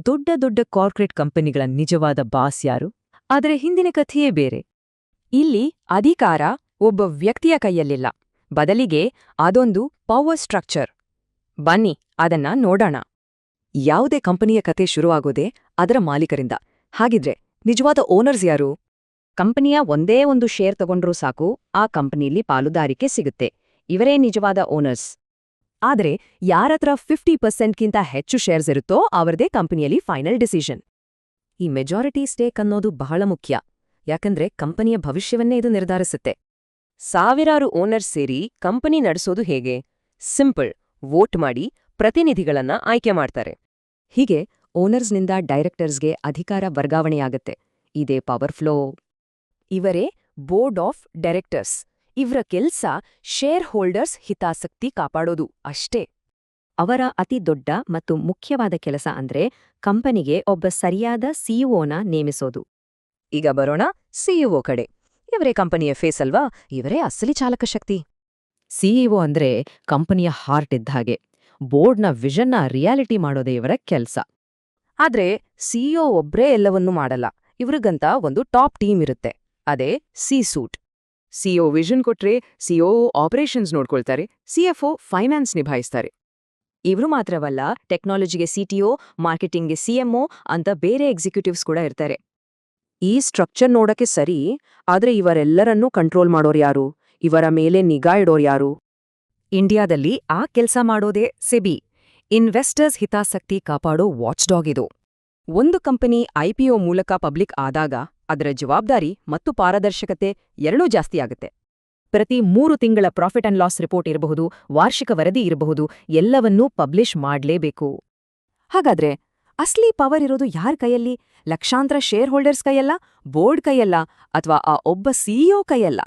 ದೊಡ್ಡ ದೊಡ್ಡ ಕಾರ್ಪೊರೇಟ್ ಕಂಪನಿಗಳ ನಿಜವಾದ ಬಾಸ್ ಯಾರು? ಆದರೆ ಹಿಂದಿನ ಕಥೆಯೇ ಬೇರೆ. ಇಲ್ಲಿ ಅಧಿಕಾರ ಒಬ್ಬ ವ್ಯಕ್ತಿಯ ಕೈಯಲ್ಲಿಲ್ಲ, ಬದಲಿಗೆ ಅದೊಂದು ಪವರ್ ಸ್ಟ್ರಕ್ಚರ್. ಬನ್ನಿ ಅದನ್ನ ನೋಡೋಣ. ಯಾವುದೇ ಕಂಪನಿಯ ಕತೆ ಶುರುವಾಗೋದೇ ಅದರ ಮಾಲೀಕರಿಂದ. ಹಾಗಿದ್ರೆ ನಿಜವಾದ ಓನರ್ಸ್ ಯಾರು? ಕಂಪನಿಯ ಒಂದೇ ಒಂದು ಶೇರ್ ತಗೊಂಡ್ರೂ ಸಾಕು, ಆ ಕಂಪನಿಲಿ ಪಾಲುದಾರಿಕೆ ಸಿಗುತ್ತೆ. ಇವರೇ ನಿಜವಾದ ಓನರ್ಸ್. ಆದರೆ ಯಾರತ್ರ 50%ಗಿಂತ ಹೆಚ್ಚು ಶೇರ್ಸ್ ಇರುತ್ತೋ ಅವರದೇ ಕಂಪನಿಯಲ್ಲಿ ಫೈನಲ್ ಡಿಸಿಷನ್. ಈ ಮೆಜಾರಿಟಿ ಸ್ಟೇಕ್ ಅನ್ನೋದು ಬಹಳ ಮುಖ್ಯ, ಯಾಕಂದ್ರೆ ಕಂಪನಿಯ ಭವಿಷ್ಯವನ್ನೇ ಇದು ನಿರ್ಧರಿಸುತ್ತೆ. ಸಾವಿರಾರು ಓನರ್ಸ್ ಸೇರಿ ಕಂಪನಿ ನಡೆಸೋದು ಹೇಗೆ? ಸಿಂಪಲ್, ವೋಟ್ ಮಾಡಿ ಪ್ರತಿನಿಧಿಗಳನ್ನ ಆಯ್ಕೆ ಮಾಡ್ತಾರೆ. ಹೀಗೆ ಓನರ್ಸ್ನಿಂದ ಡೈರೆಕ್ಟರ್ಸ್ಗೆ ಅಧಿಕಾರ ವರ್ಗಾವಣೆಯಾಗತ್ತೆ. ಇದೇ ಪವರ್ ಫ್ಲೋ. ಇವರೇ ಬೋರ್ಡ್ ಆಫ್ ಡೈರೆಕ್ಟರ್ಸ್. ಇವರ ಕೆಲ್ಸ ಶೇರ್ ಹೋಲ್ಡರ್ಸ್ ಹಿತಾಸಕ್ತಿ ಕಾಪಾಡೋದು ಅಷ್ಟೇ. ಅವರ ಅತಿ ದೊಡ್ಡ ಮತ್ತು ಮುಖ್ಯವಾದ ಕೆಲಸ ಅಂದ್ರೆ ಕಂಪನಿಗೆ ಒಬ್ಬ ಸರಿಯಾದ ಸಿಇಒನ ನೇಮಿಸೋದು. ಈಗ ಬರೋಣ ಸಿಇಒ ಕಡೆ. ಇವರೇ ಕಂಪನಿಯ ಫೇಸ್ ಅಲ್ವಾ? ಇವರೇ ಅಸಲಿ ಚಾಲಕ ಶಕ್ತಿ. ಸಿಇಒ ಅಂದ್ರೆ ಕಂಪನಿಯ ಹಾರ್ಟ್ ಇದ್ದ ಹಾಗೆ. ಬೋರ್ಡ್ನ ವಿಷನ್ನ ರಿಯಾಲಿಟಿ ಮಾಡೋದೇ ಇವರ ಕೆಲ್ಸ. ಆದ್ರೆ ಸಿಇಒ ಒಬ್ರೇ ಎಲ್ಲವನ್ನೂ ಮಾಡಲ್ಲ. ಇವ್ರಿಗಂತ ಒಂದು ಟಾಪ್ ಟೀಮ್ ಇರುತ್ತೆ. ಅದೇ ಸಿ-ಸೂಟ್. ಸಿಇಒ ವಿಷನ್ ಕೊಟ್ರೆ ಸಿಇಒ ಆಪರೇಷನ್ಸ್ ನೋಡ್ಕೊಳ್ತಾರೆ, ಸಿಎಫ್ಒ ಫೈನಾನ್ಸ್ ನಿಭಾಯಿಸ್ತಾರೆ. ಇವ್ರು ಮಾತ್ರವಲ್ಲ, ಟೆಕ್ನಾಲಜಿಗೆ ಸಿಟಿಒ, ಮಾರ್ಕೆಟಿಂಗ್ಗೆ ಸಿಎಂಒ ಅಂತ ಬೇರೆ ಎಕ್ಸಿಕ್ಯೂಟಿವ್ಸ್ ಕೂಡ ಇರ್ತಾರೆ. ಈ ಸ್ಟ್ರಕ್ಚರ್ ನೋಡಕ್ಕೆ ಸರಿ, ಆದ್ರೆ ಇವರೆಲ್ಲರನ್ನೂ ಕಂಟ್ರೋಲ್ ಮಾಡೋರು ಯಾರು? ಇವರ ಮೇಲೆ ನಿಗಾ ಇಡೋರು ಯಾರು? ಇಂಡಿಯಾದಲ್ಲಿ ಆ ಕೆಲ್ಸ ಮಾಡೋದೇ ಸೆಬಿ, ಇನ್ವೆಸ್ಟರ್ಸ್ ಹಿತಾಸಕ್ತಿ ಕಾಪಾಡೋ ವಾಚ್ಡಾಗ್ ಇದು. ಒಂದು ಕಂಪನಿ ಐಪಿಒ ಮೂಲಕ ಪಬ್ಲಿಕ್ ಆದಾಗ ಅದರ ಜವಾಬ್ದಾರಿ ಮತ್ತು ಪಾರದರ್ಶಕತೆ ಎರಡೂ ಜಾಸ್ತಿಯಾಗುತ್ತೆ. ಪ್ರತಿ 3 ತಿಂಗಳ ಪ್ರಾಫಿಟ್ ಅಂಡ್ ಲಾಸ್ ರಿಪೋರ್ಟ್ ಇರಬಹುದು, ವಾರ್ಷಿಕ ವರದಿ ಇರಬಹುದು, ಎಲ್ಲವನ್ನೂ ಪಬ್ಲಿಷ್ ಮಾಡ್ಲೇಬೇಕು. ಹಾಗಾದ್ರೆ ಅಸ್ಲಿ ಪವರ್ ಇರೋದು ಯಾರ ಕೈಯಲ್ಲಿ? ಲಕ್ಷಾಂತರ ಶೇರ್ ಹೋಲ್ಡರ್ಸ್ ಕೈಯಲ್ಲ, ಬೋರ್ಡ್ ಕೈಯಲ್ಲ, ಅಥವಾ ಆ ಒಬ್ಬ ಸಿಇಒ ಕೈಯಲ್ಲ?